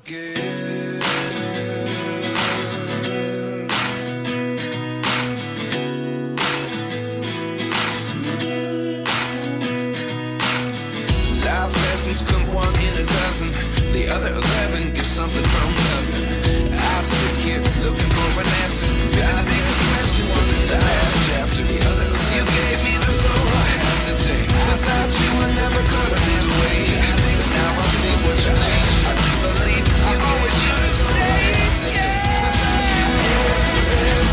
again. Life lessons come one in a dozen. The other 11 give something from nothing. I sit here looking for an answer. Maybe the biggest question was in the last chapter. The other 11 you gave me the soul I have today. Without you I never could have been away. But now I see what you changed. I do believe I always should have stayed. Without you, yes,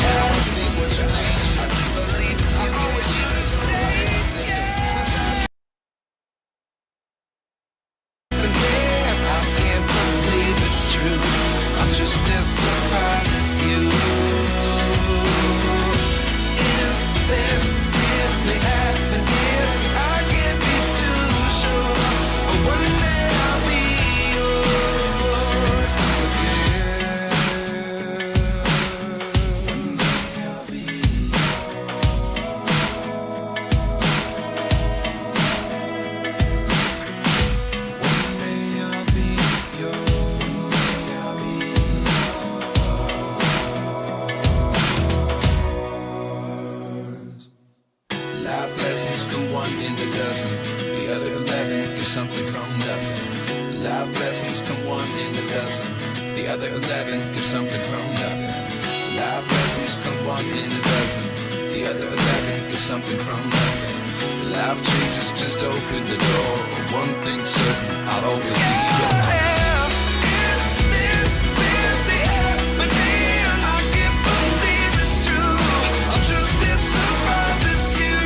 now I see what you changed. I do believe I always should have stayed. I'm just as surprised as you. Is this really happening? I can't be too sure, but one day I'll be yours again. One day I'll be One day I'll be yours. Life lessons come one in a dozen. The other 11 give something from nothing. Life lessons come one in a dozen. The other 11 give something from nothing. Life lessons come one in a dozen. The other 11 give something from nothing. Life changes just open the door. One thing's certain, I'll always be yours. Is this really happening? I can't believe it's true. I'm just as surprised as you.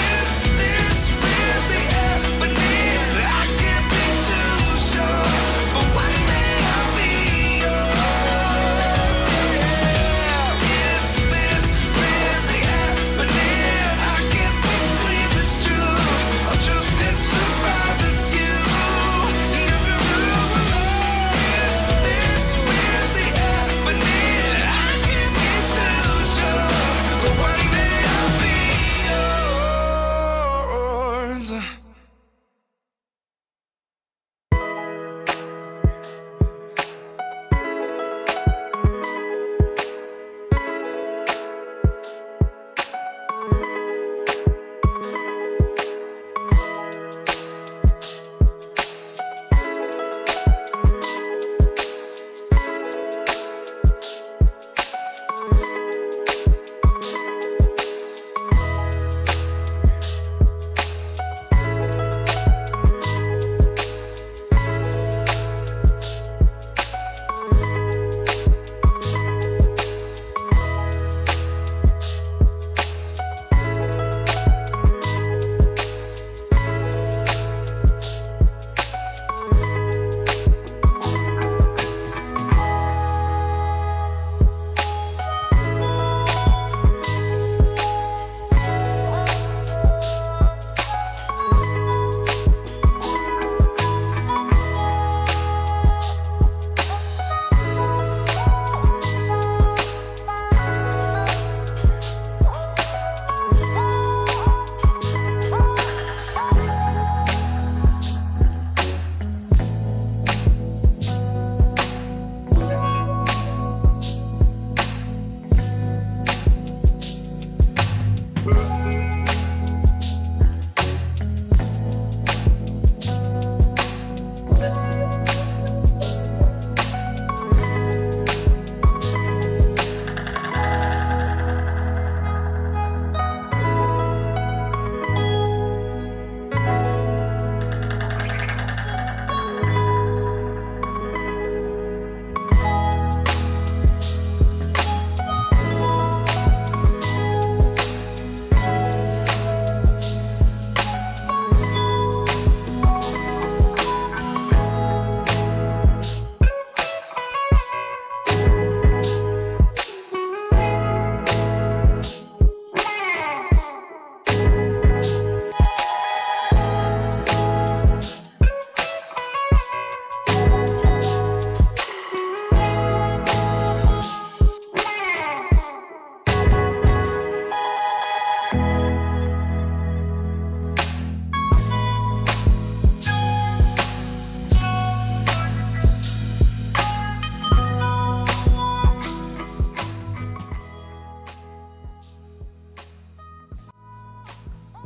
Is this really happening? I can't be too sure, but one day I'll be yours. Is this really happening? I can't believe it's true. I'm just as surprised as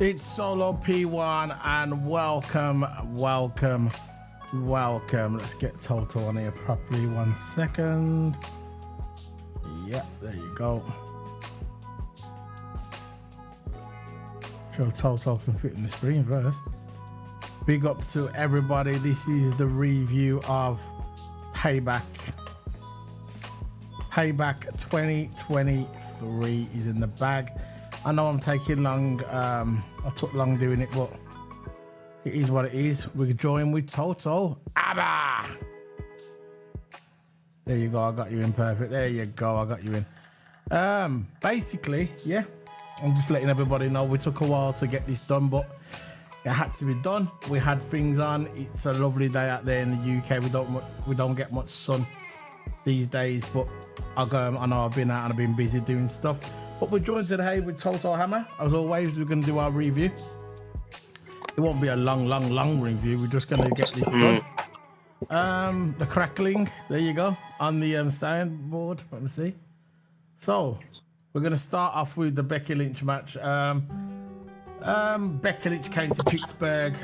It's Solo P1 and welcome. Let's get Toto on here properly. 1 second. Yep, there you go. Sure Toto can fit in the screen first. Big up to everybody. This is the review of Payback. Payback 2023 is in the bag. I know I'm taking long. I took long doing it, but it is what it is. We join with Toto. Abba! There you go. I got you in perfect. There you go. I got you in. Basically, yeah. I'm just letting everybody know we took a while to get this done, but it had to be done. We had things on. It's a lovely day out there in the UK. We don't get much sun these days, but I know I've been out and I've been busy doing stuff. But we're joined today with Toto Hammer. As always, we're going to do our review. It won't be a long review. We're just going to get this done. The crackling, there you go, on the soundboard. Let me see. So, we're going to start off with the Becky Lynch match. Becky Lynch came to Pittsburgh.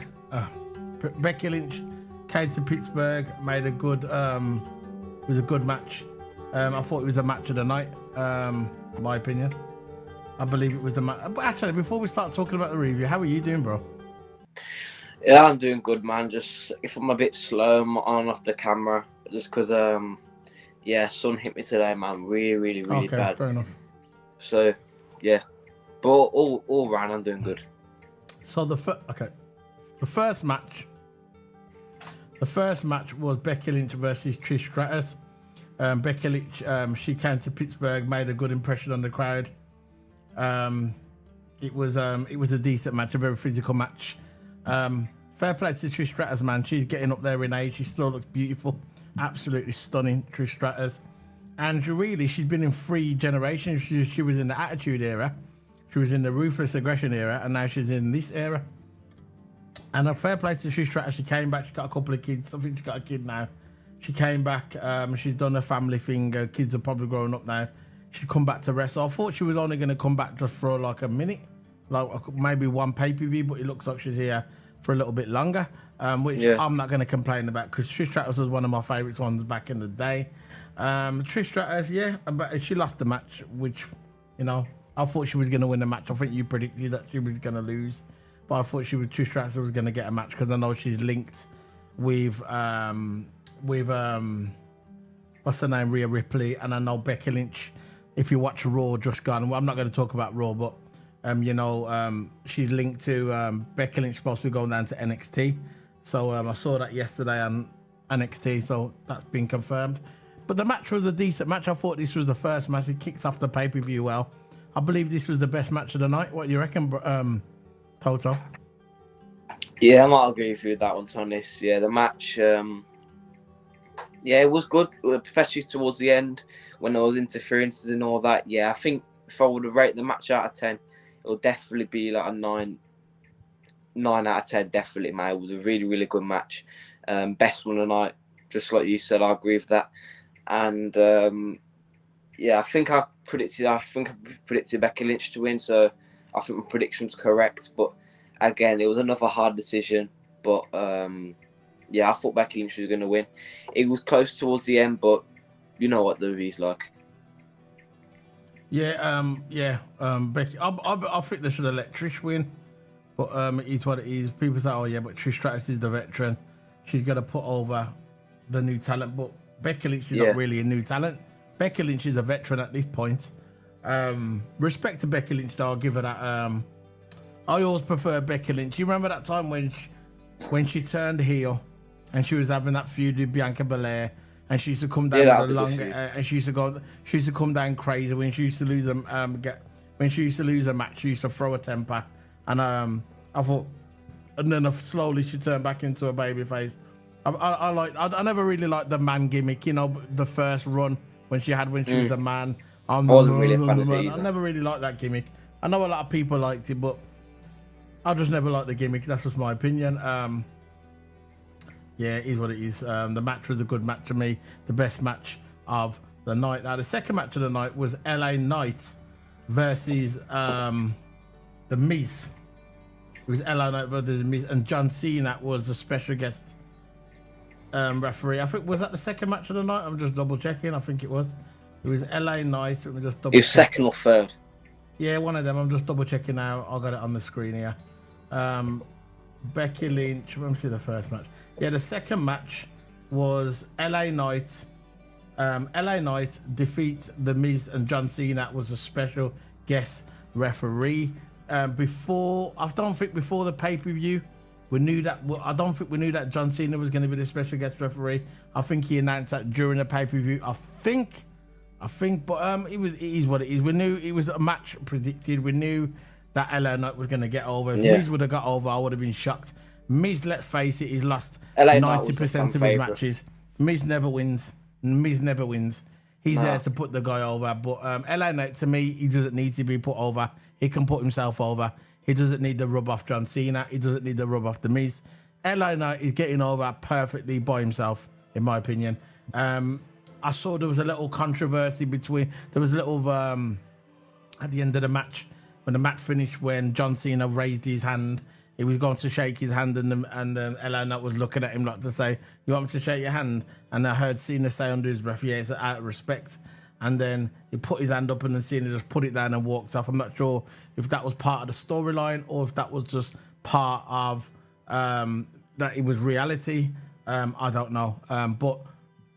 Becky Lynch came to Pittsburgh, made a good, it was a good match. I thought it was a match of the night, my opinion. I believe it was the match. But actually, before we start talking about the review, how are you doing, bro? Yeah, I'm doing good, man. Just if I'm a bit slow, I'm on off the camera, just because, yeah, sun hit me today, man. Really Okay, bad. fair enough. So, yeah, but all round, I'm doing good. So the first match was Becky Lynch versus Trish Stratus. Becky Lynch, she came to Pittsburgh, made a good impression on the crowd. It was a decent match, a very physical match. Fair play to Trish Stratus, man. She's getting up there in age. She still looks beautiful, absolutely stunning, Trish Stratus. And she's been in 3 generations. She was in the Attitude Era, she was in the Ruthless Aggression Era, and now she's in this era. And a fair play to Trish Stratus. She came back. She got a couple of kids. I think she got a kid now. She came back. She's done a family thing. Her kids are probably growing up now. She's come back to wrestle. I thought she was only going to come back just for like a minute, like maybe one pay-per-view, but it looks like she's here for a little bit longer, which I'm not going to complain about because Trish Stratus was one of my favourite ones back in the day. Trish Stratus, yeah, but she lost the match, which, you know, I thought she was going to win the match. I think you predicted that she was going to lose, but I thought Trish Stratus was going to get a match because I know she's linked with what's her name, Rhea Ripley, and I know Becky Lynch. If you watch Raw just gone, well, I'm not going to talk about Raw, but she's linked to Becky Lynch, supposed to be going down to NXT. So I saw that yesterday on NXT, so that's been confirmed. But the match was a decent match. I thought this was the first match. It kicked off the pay-per-view well. I believe this was the best match of the night. What do you reckon, Toto? Yeah, I might agree with you with that one, Tonis. Yeah, the match, yeah, it was good, especially towards the end when there was interferences and all that. Yeah, I think if I would have rated the match out of 10, it would definitely be like a 9 out of 10, definitely, man. It was a really good match. Best one of the night, just like you said, I agree with that. And yeah, I think I predicted Becky Lynch to win, so I think my prediction's correct. But again, it was another hard decision. But yeah, I thought Becky Lynch was going to win. It was close towards the end, but you know what the review's like. Yeah, Becky. I think they should have let Trish win, but it is what it is. People say, "Oh yeah, but Trish Stratus is the veteran. She's going to put over the new talent." But Becky Lynch is not really a new talent. Becky Lynch is a veteran at this point. Respect to Becky Lynch, though. I'll give her that. I always prefer Becky Lynch. You remember that time when she turned heel and she was having that feud with Bianca Belair, and she used to come down with a long, and she used to come down crazy when she used to lose a match. She used to throw a temper, and I thought, and then slowly she turned back into a babyface. I never really liked the man gimmick, you know, the first run when she was the man. I wasn't really a fan of it either. I never really liked that gimmick. I know a lot of people liked it, but I just never liked the gimmick. That's just my opinion. Yeah, it is what it is. The match was a good match to me. The best match of the night. Now, the second match of the night was LA Knight versus The Miz. It was LA Knight versus The Miz, and John Cena was a special guest referee. I think, was that the second match of the night? I'm just double checking. I think it was. It was LA Knight. Let me just double It was check. second or third. Yeah, one of them. I'm just double checking now. I got it on the screen here. Becky Lynch. Let me see the first match. Yeah, the second match was LA Knight. LA Knight defeats The Miz, and John Cena was a special guest referee. I don't think before the pay-per-view we knew that. I don't think we knew that John Cena was going to be the special guest referee. I think he announced that during the pay-per-view. I think, but it is what it is. We knew it was a match predicted. We knew that LA Knight was going to get over. If Miz would have got over, I would have been shocked. Miz, let's face it, he's lost 90% of his matches. Miz never wins. He's there to put the guy over. But LA Knight, to me, he doesn't need to be put over. He can put himself over. He doesn't need to rub off John Cena. He doesn't need to rub off The Miz. LA Knight is getting over perfectly by himself, in my opinion. I saw there was a little controversy between... There was a little... at the end of the match, when the match finished, when John Cena raised his hand, he was going to shake his hand, and LA Knight was looking at him like to say, "You want me to shake your hand?" And I heard Cena say under his breath, "Yeah, it's out of respect." And then he put his hand up, and then Cena just put it down and walked off. I'm not sure if that was part of the storyline or if that was just part of that it was reality. I don't know. But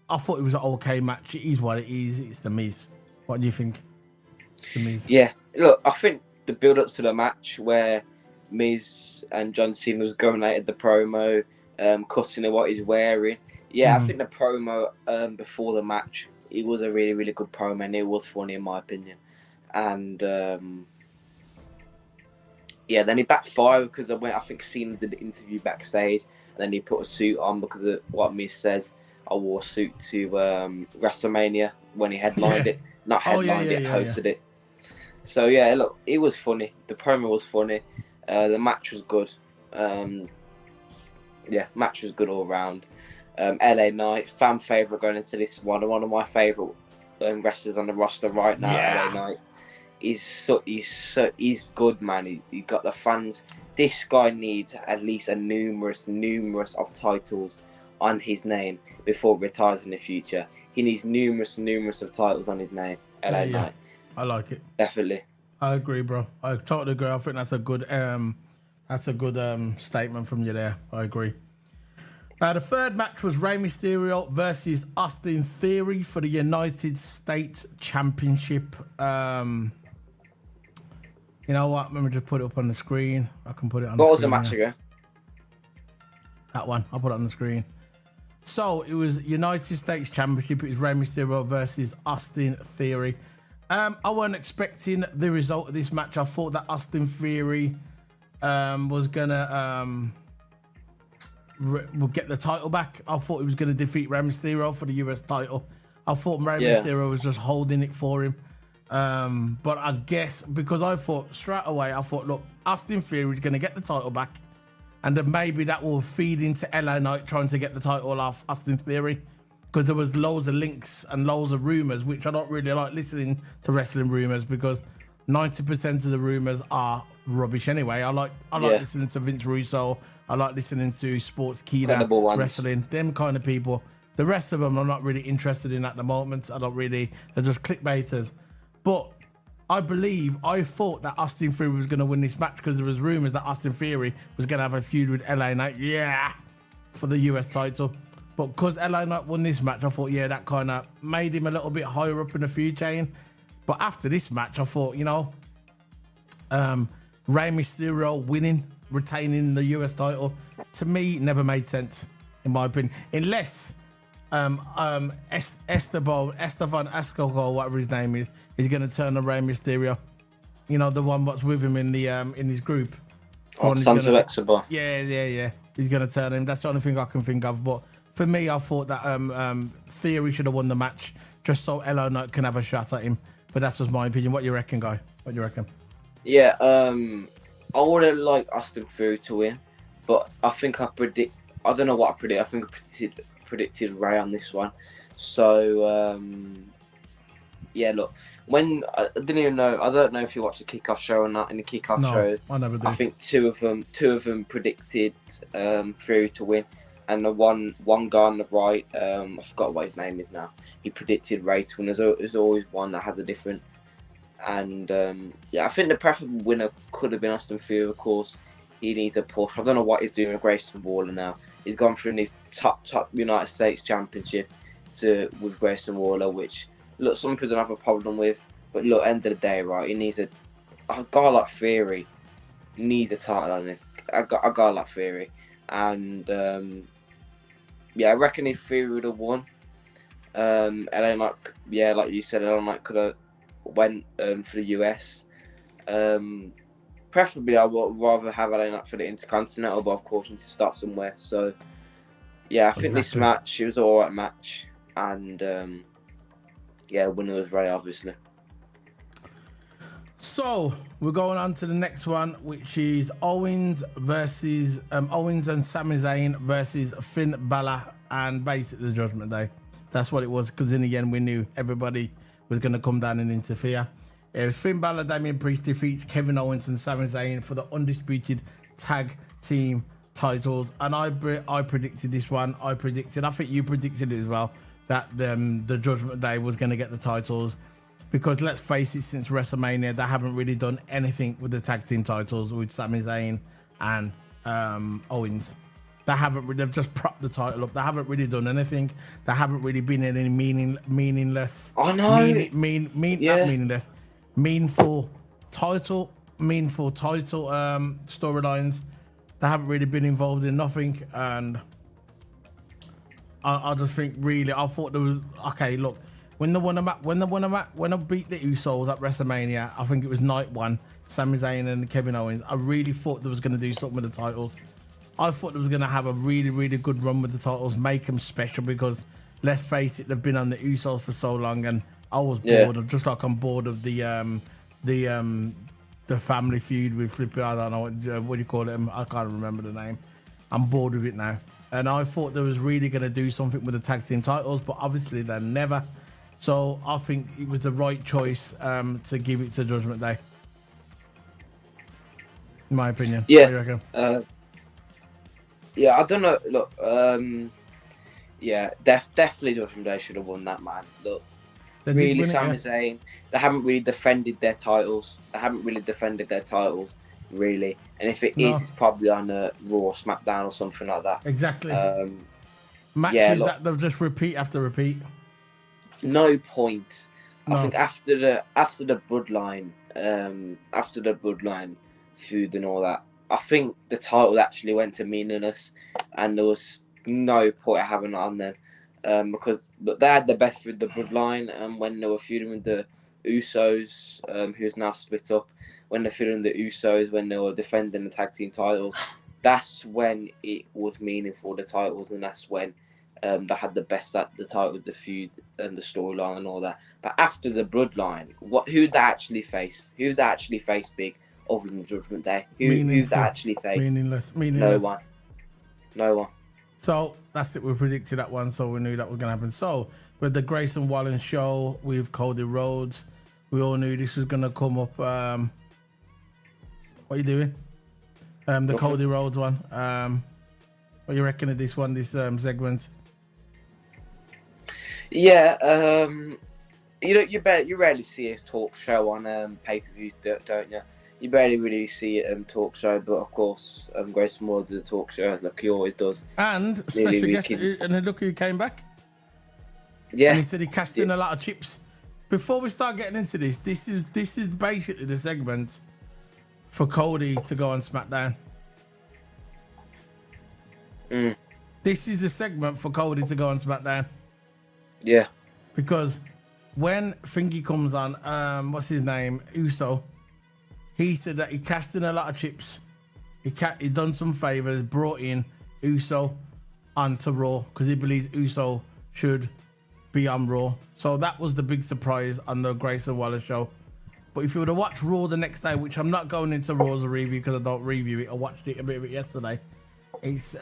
I thought it was an okay match. It is what it is. It's The Miz. What do you think? The Miz. Yeah, look, I think the build-up to the match where Miz and John Cena was going out at the promo, cutting at what he's wearing. Yeah, I think the promo before the match, it was a really, really good promo, and it was funny in my opinion. And yeah, then he backfired because I think Cena did the interview backstage, and then he put a suit on because of what Miz says. I wore a suit to WrestleMania when he headlined it. Not headlined it, hosted it. So yeah, look, it was funny. The promo was funny. The match was good. Yeah, match was good all round. LA Knight, fan favourite going into this one. One of my favourite wrestlers on the roster right now. LA Knight. He's good, man. He got the fans. This guy needs at least a numerous of titles on his name before he retires in the future. He needs numerous of titles on his name. LA Knight. I like it. Definitely. I agree, bro. I totally agree. I think that's a good statement from you there. I agree. The third match was Rey Mysterio versus Austin Theory for the United States Championship. You know what? Let me just put it up on the screen. I can put it on the screen. What was the match again? That one. I'll put it on the screen. So it was United States Championship. It was Rey Mysterio versus Austin Theory. I wasn't expecting the result of this match. I thought that Austin Theory was gonna would get the title back. I thought he was gonna defeat Rey Mysterio for the US title. I thought Rey Mysterio was just holding it for him. But I guess because I thought straight away, look, Austin Theory is gonna get the title back, and then maybe that will feed into LA Knight trying to get the title off Austin Theory. Because there was loads of links and loads of rumours, which I don't really like listening to wrestling rumours because 90% of the rumours are rubbish anyway. I like listening to Vince Russo. I like listening to Sports Keeda, wrestling, them kind of people. The rest of them I'm not really interested in at the moment. They're just clickbaiters. But I thought that Austin Theory was going to win this match because there was rumours that Austin Theory was going to have a feud with LA Knight, for the US title. But because LA Knight won this match, I thought, that kind of made him a little bit higher up in the food chain. But after this match, I thought, Rey Mysterio winning, retaining the US title, to me, never made sense, in my opinion. Unless Esteban Escobar, whatever his name is going to turn on Rey Mysterio. The one that's with him in the in his group. Sons of Escobar. Yeah. He's going to turn him. That's the only thing I can think of. But for me, I thought that Theory should have won the match just so LA Knight can have a shot at him. But that's just my opinion. What do you reckon, Guy? What do you reckon? Yeah, I would have liked Austin Theory to win, but I think I don't know what I predict. I think I predicted Ray on this one. So, look, when I didn't even know. I don't know if you watched the kickoff show or not. In the kickoff show, I never did. I think two of them predicted Fury to win, and the one guy on the right, I forgot what his name is now. He predicted Ray to win. There's always one that had a different. And I think the preferable winner could have been Austin Fury. Of course, he needs a push. I don't know what he's doing with Grayson Waller now. He's gone from his top United States Championship with Grayson Waller, which look, some people don't have a problem with. But look, end of the day, right? He needs a guy like Fury needs a title on it. A guy like Fury, and I reckon if Fury would have won, LA Knight, like you said, LA Knight could have went for the US. Preferably, I would rather have LA Knight for the Intercontinental, but of course, you need to start somewhere. So, I think this match, it was an alright match, and winner was Ray, obviously. So we're going on to the next one, which is Owens and Sami Zayn versus Finn Balor and basically the Judgment Day. That's what it was, because in the end we knew everybody was going to come down and interfere. It was Finn Balor, Damian Priest defeats Kevin Owens and Sami Zayn for the undisputed tag team titles. And I predicted this one. I think you predicted it as well, that the Judgment Day was going to get the titles. Because let's face it, since WrestleMania, they haven't really done anything with the tag team titles with Sami Zayn and Owens. They've just propped the title up. They haven't really done anything. They haven't really been in any meaningless. I know. Not meaningless. Meaningful title storylines. They haven't really been involved in nothing, and I just think really, I thought there was look. When I beat the Usos at WrestleMania, I think it was night one, Sami Zayn and Kevin Owens, I really thought they was going to do something with the titles. I thought they was going to have a really, really good run with the titles, make them special, because let's face it, they've been on the Usos for so long, and I was bored of, just like I'm bored of the family feud with flipping, I don't know, what do you call it? I can't remember the name. I'm bored of it now. And I thought they was really going to do something with the tag team titles, but obviously they never. So I think it was the right choice to give it to Judgment Day. In my opinion. Yeah. What do you reckon? I don't know. Look, definitely Judgment Day should have won that, man. Look, really, Sami Zayn, they haven't really defended their titles. Really. And if it is, it's probably on a Raw, SmackDown, or something like that. Exactly. Matches that they'll just repeat after repeat. No point. No. I think after the bloodline, feud and all that, I think the title actually went to meaningless, and there was no point having it on them, because they had the best with the bloodline, and when they were feuding with the Usos, who's now split up, when they're feuding the Usos, when they were defending the tag team titles, that's when it was meaningful, the titles, and that's when they had the best at the title, the feud, and the storyline and all that. But after the bloodline, who they actually faced? Who they actually faced big other than the Judgment Day? Who they actually faced? Meaningless. No one. So that's it. We predicted that one, so we knew that was gonna happen. So with the Grayson Waller show with Cody Rhodes, we all knew this was gonna come up. What are you doing? The Cody Rhodes one. What you reckon of this one? This segment? Yeah, you rarely see a talk show on pay-per-views, don't you? You barely really see it talk show, but of course, Grayson Waller does a talk show like he always does. And special guest, and then look who came back. Yeah, and he said he cast in a lot of chips. Before we start getting into this is basically the segment for Cody to go on SmackDown. This is the segment for Cody to go on SmackDown. Yeah. Because when Thingy comes on, what's his name? Uso. He said that he cast in a lot of chips. He done some favors, brought in Uso onto Raw because he believes Uso should be on Raw. So that was the big surprise on the Grayson Waller show. But if you were to watch Raw the next day, which I'm not going into Raw as a review because I don't review it, I watched a bit of it yesterday. It's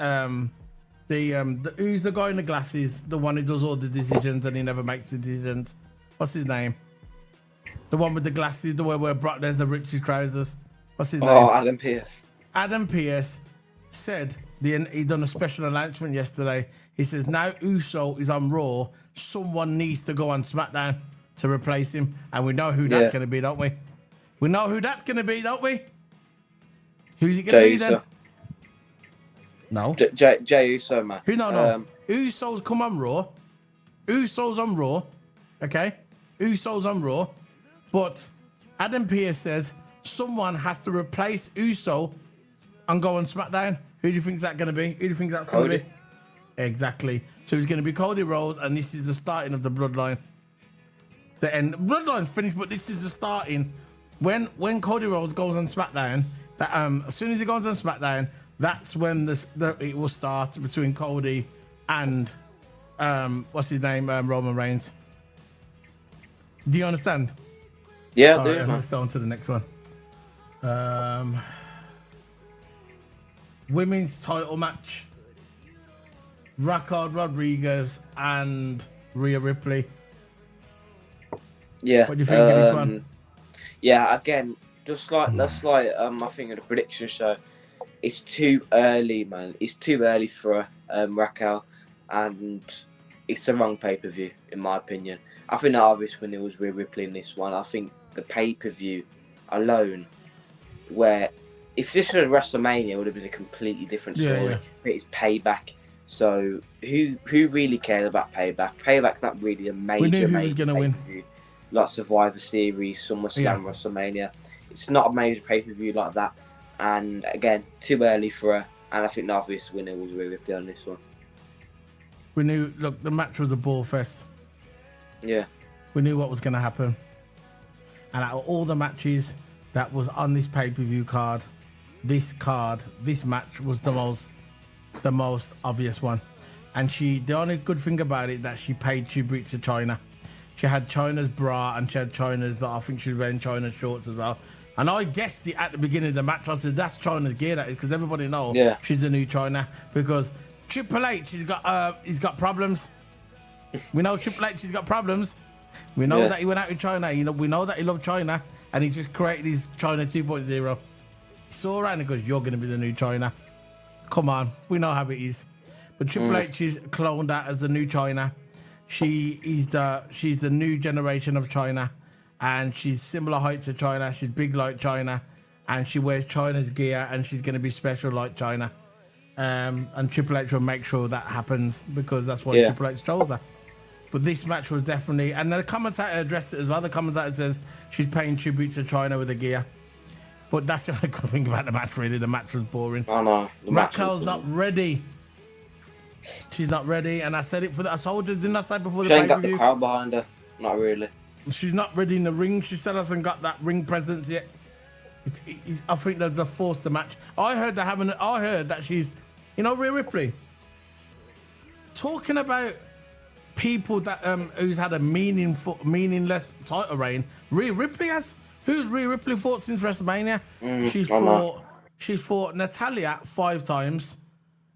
who's the guy in the glasses, the one who does all the decisions and he never makes the decisions. What's his name? The one with the glasses, the one where Brock there's the richest trousers. What's his name? Oh, Adam Pearce. Adam Pearce said he done a special announcement yesterday. He says now Uso is on Raw, someone needs to go on SmackDown to replace him, and we know who that's going to be, don't we? We know who that's going to be, don't we? Who's it going to be then? No. Jey Uso, man. Who? No. Uso's come on Raw. Uso's on Raw. Okay? Uso's on Raw. But Adam Pearce says someone has to replace Uso and go on SmackDown. Who do you think that's going to be? Who do you think that's going to be? Exactly. So it's going to be Cody Rhodes, and this is the starting of the Bloodline. The end. Bloodline's finished, but this is the starting. When Cody Rhodes goes on SmackDown, that as soon as he goes on SmackDown, that's when it will start between Cody and what's his name, Roman Reigns. Do you understand? Yeah, I do. Right, let's go on to the next one. Women's title match. Raquel Rodriguez and Rhea Ripley. Yeah. What do you think of this one? Yeah, again, just like that's like I think of the prediction show. It's too early, man. It's too early for Raquel, and it's the wrong pay-per-view, in my opinion. I think the obvious winner was Rhea Ripley in this one. I think the pay-per-view alone, where if this was WrestleMania, it would have been a completely different story. Yeah. But it's Payback. So who really cares about Payback? Payback's not really a major. We knew who was going to win. Like Survivor Series, SummerSlam, WrestleMania. It's not a major pay-per-view like that. And again, too early for her. And I think the obvious winner was Rhea Ripley on this one. We knew, look, the match was a ball fest. Yeah. We knew what was going to happen. And out of all the matches that was on this pay-per-view card, this match was the most obvious one. And the only good thing about it that she paid tribute to China. She had China's bra and she had China's, I think she was wearing China's shorts as well. And I guessed it at the beginning of the match. I said, that's China's gear, that is, because everybody knows she's the new China. Because Triple H, he's got problems. We know Triple H has got problems. We know that he went out with China. We know that he loved China, and he just created his China 2.0. He saw around and goes, you're going to be the new China. Come on, we know how it is. But Triple H is cloned out as the new China. She's the new generation of China, and she's similar height to China. She's big like China, and she wears China's gear, and she's going to be special like China. And Triple H will make sure that happens because that's why Triple H chose her. But this match was definitely, and the commentator addressed it as well. The commentator says she's paying tribute to China with the gear. But that's the only good thing about the match, really. The match was boring. I know. Raquel's not ready. She's not ready, and I said it I told you, didn't I say before the pay-per-view? She ain't got the crowd behind her. Not really. She's not ready in the ring. She still hasn't got that ring presence yet. I think there's a force to match. I heard that she's, Rhea Ripley. Talking about people that who's had a meaningless title reign. Rhea Ripley has. Who's Rhea Ripley fought since WrestleMania? She's fought Natalia 5 times,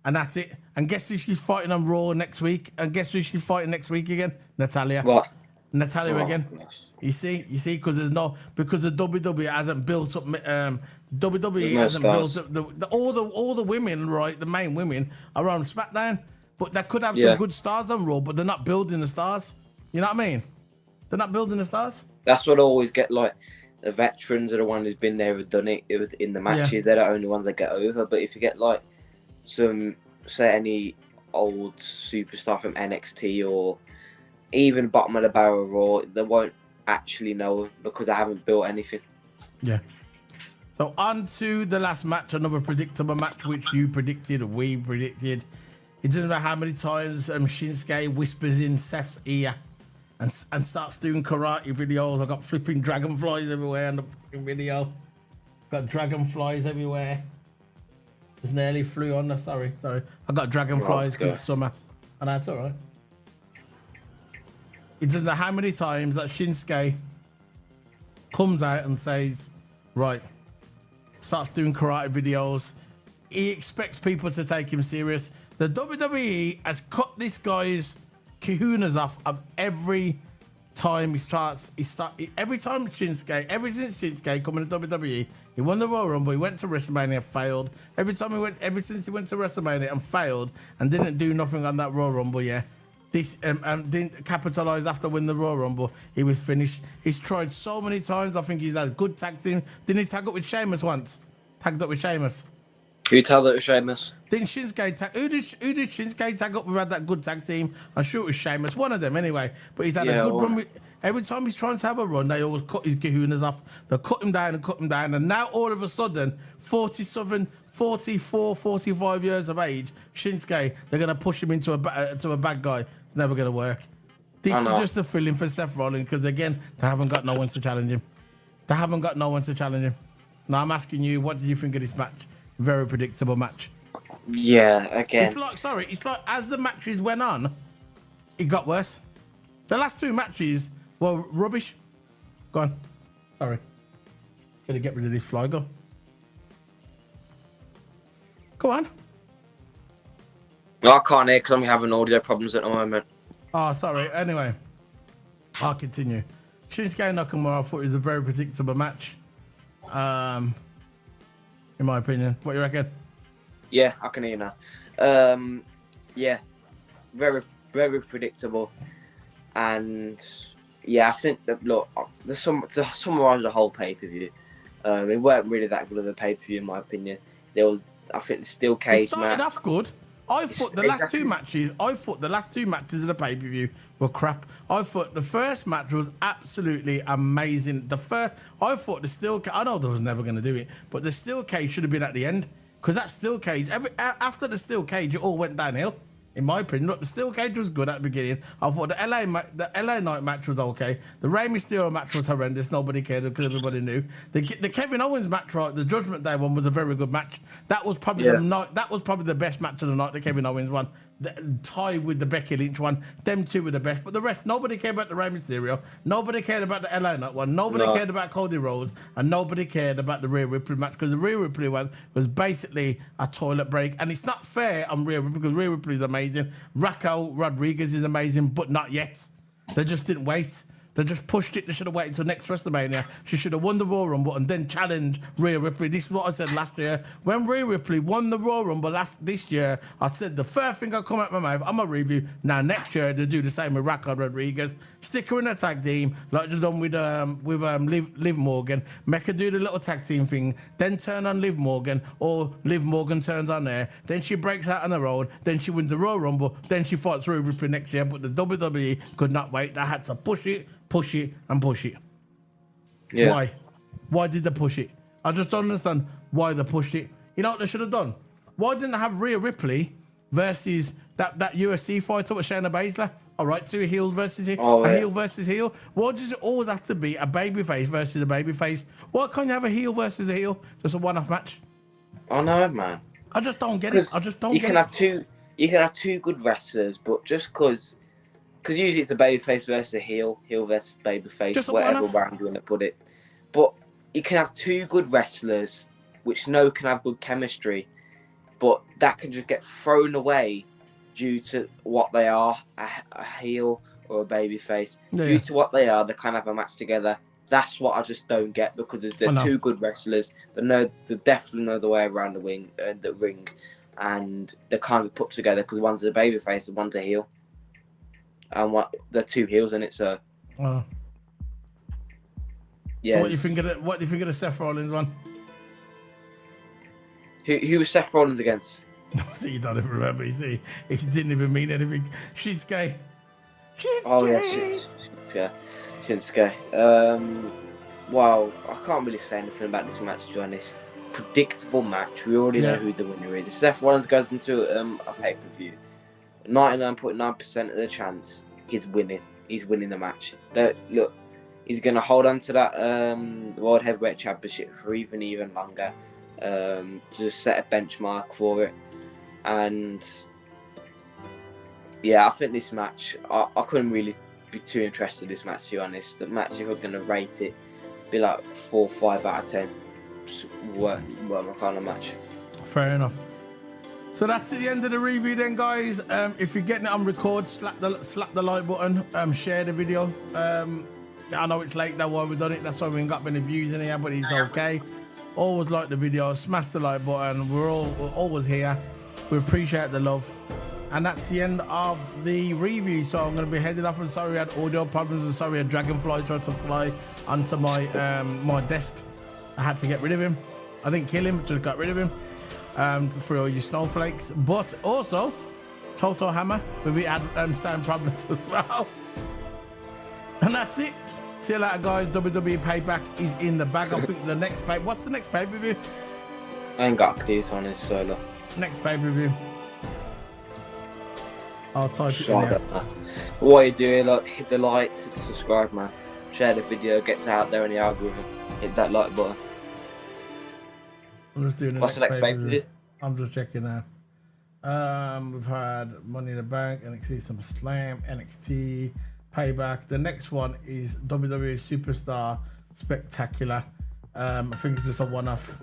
and that's it. And guess who she's fighting on Raw next week? And guess who she's fighting next week again? Natalia. What? Natalia again. Yes. You see, because the WWE hasn't built up. WWE hasn't stars. built up all the women, right? The main women are on SmackDown, but they could have some good stars on Raw, but they're not building the stars. You know what I mean? They're not building the stars. That's what I always get. Like the veterans are the ones who's been there and done it in the matches. Yeah. They're the only ones that get over. But if you get like any old superstar from NXT or even bottom of the barrel Raw, they won't actually know because they haven't built anything. Yeah. So on to the last match, another predictable match which we predicted. It doesn't matter how many times Shinsuke whispers in Seth's ear and starts doing karate videos. I got flipping dragonflies everywhere in the fucking video. Got dragonflies everywhere. Just nearly flew on. Sorry. I got dragonflies because it's summer, and that's all right. It doesn't know how many times that Shinsuke comes out and says, right, starts doing karate videos. He expects people to take him serious. The WWE has cut this guy's kahunas off of every time every time Shinsuke, ever since Shinsuke coming to WWE, he won the Royal Rumble, he went to WrestleMania, failed. Ever since he went to WrestleMania and failed and didn't do nothing on that Royal Rumble, didn't capitalize after winning the Royal Rumble, he was finished. He's tried so many times. I think he's had a good tag team. Didn't he tag up with Sheamus once? Tagged up with Sheamus. Who tagged up with Sheamus? Didn't Shinsuke tag? Who did Shinsuke tag up with? Had that good tag team? I'm sure it was Sheamus. One of them anyway. But he's had a good run. Every time he's trying to have a run, they always cut his kahunas off. They cut him down. And now all of a sudden, 44, 45 years of age, Shinsuke, they're going to push him into a bad guy. It's never going to work. This is just a feeling for Seth Rollins because, again, they haven't got no one to challenge him. Now, I'm asking you, what did you think of this match? Very predictable match. Yeah, again. It's like as the matches went on, it got worse. The last two matches were rubbish. Go on. Sorry. Gotta get rid of this fly, go. Go on. No, I can't hear because I'm having audio problems at the moment. Oh, sorry. Anyway, I'll continue. Shinsuke Nakamura, I thought it was a very predictable match. In my opinion. What do you reckon? Yeah, I can hear now. Yeah, very, very predictable. And yeah, I think that, look, to summarise the whole pay-per-view, it weren't really that good of a pay-per-view in my opinion. I think the steel cage it started off good. I thought the last two matches of the pay-per-view were crap. I thought the first match was absolutely amazing. I thought the steel cage, I know they was never going to do it, but the steel cage should have been at the end. Because that steel cage, after the steel cage, it all went downhill. In my opinion, look, the steel cage was good at the beginning. I thought the LA Knight match was okay. The Rey Mysterio match was horrendous. Nobody cared because everybody knew. The Kevin Owens match, right? The Judgment Day one was a very good match. That was probably the best match of the night. The Kevin Owens one, tie with the Becky Lynch one. Them two were the best. But the rest, nobody cared about the Rey Mysterio. Nobody cared about the LA Knight one. Nobody cared about Cody Rhodes, and nobody cared about the Rhea Ripley match because the Rhea Ripley one was basically a toilet break. And it's not fair on Rhea Ripley because Rhea Ripley is amazing. Raquel Rodriguez is amazing, but not yet. They just didn't wait. They just pushed it. They should have waited until next WrestleMania. She should have won the Royal Rumble and then challenged Rhea Ripley. This is what I said last year. When Rhea Ripley won the Royal Rumble this year, I said the first thing I come out my mouth, I'm going to review. Now, next year, they'll do the same with Raquel Rodriguez. Stick her in a tag team, like they've done with Liv Morgan. Make her do the little tag team thing, then turn on Liv Morgan, or Liv Morgan turns on her. Then she breaks out on her own. Then she wins the Royal Rumble. Then she fights Rhea Ripley next year. But the WWE could not wait. They had to push it. Yeah. Why did they push it? I just don't understand why they pushed it. You know what they should have done? Why didn't they have Rhea Ripley versus that UFC fighter with Shayna Baszler? All right, two heels versus heel, heel versus heel. Why does it always have to be a babyface versus a babyface? Why can't you have a heel versus a heel? Just a one-off match? I know, man. I just don't get it. You can have two good wrestlers, but just because usually it's a babyface versus a heel versus babyface, whatever round you want to put it. But you can have two good wrestlers, which can have good chemistry, but that can just get thrown away due to what they are, a heel or a babyface. Yeah. Due to what they are, they can't have a match together. That's what I just don't get because they're two good wrestlers. They definitely know the way around the ring, and they can't be put together because one's a babyface and one's a heel. And they're two heels in it, so. Yeah. So what do you think of the Seth Rollins one? Who was Seth Rollins against? See, you don't even remember. You see, it didn't even mean anything. Shinsuke. Oh yeah, Shinsuke. Well, I can't really say anything about this match, to be honest. Predictable match. We already know who the winner is. If Seth Rollins goes into a pay-per-view, 99.9% of the chance he's winning. He's winning the match. Look, he's going to hold on to that World Heavyweight Championship for even longer. Just set a benchmark for it. And yeah, I think this match, I couldn't really be too interested in this match, to be honest. The match, if I'm going to rate it, be like 4 or 5 out of 10. Worth my kind of match. Fair enough. So that's the end of the review then, guys. If you're getting it on record, slap the like button, share the video. I know it's late now while we've done it, that's why we ain't got many views in here, but it's okay. Always like the video, smash the like button. We're always here. We appreciate the love. And that's the end of the review. So I'm going to be heading off. And sorry we had audio problems, and sorry a dragonfly tried to fly onto my my desk. I had to get rid of him. I didn't kill him, just got rid of him. For all you snowflakes. But also Toto Hammer, we had sound problems as well. And that's it. See you later, guys. WWE Payback is in the bag. I think the next what's the next pay-per-view? I ain't got a clue on this solo. Next pay-per-view. I'll type it in there. What you doing? Like, hit the like, hit the subscribe, man. Share the video, gets out there in the algorithm. Hit that like button. I'm just doing What's the next pay-per-view? I'm just checking now. We've had Money in the Bank, NXT SummerSlam, NXT Payback. The next one is WWE Superstar Spectacular. I think it's just a one-off,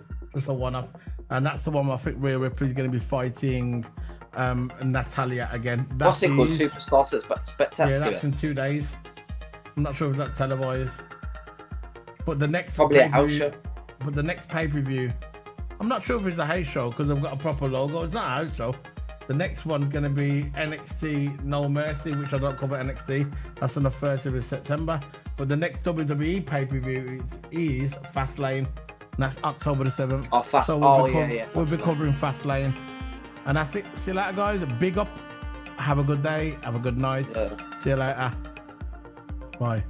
and that's the one I think Rhea Ripley's going to be fighting Natalia again. What's it called? Superstar Spectacular. Yeah, that's in 2 days. I'm not sure if that's televised, but the next probably a house show. But the next pay-per-view, I'm not sure if it's a house show because they've got a proper logo. It's not a house show. The next one's going to be NXT No Mercy, which I don't cover NXT. That's on the 30th of September. But the next WWE pay-per-view is Fastlane. And that's October the 7th. Oh, so we'll be covering Fastlane. And that's it. See you later, guys. Big up. Have a good day. Have a good night. See you later. Bye.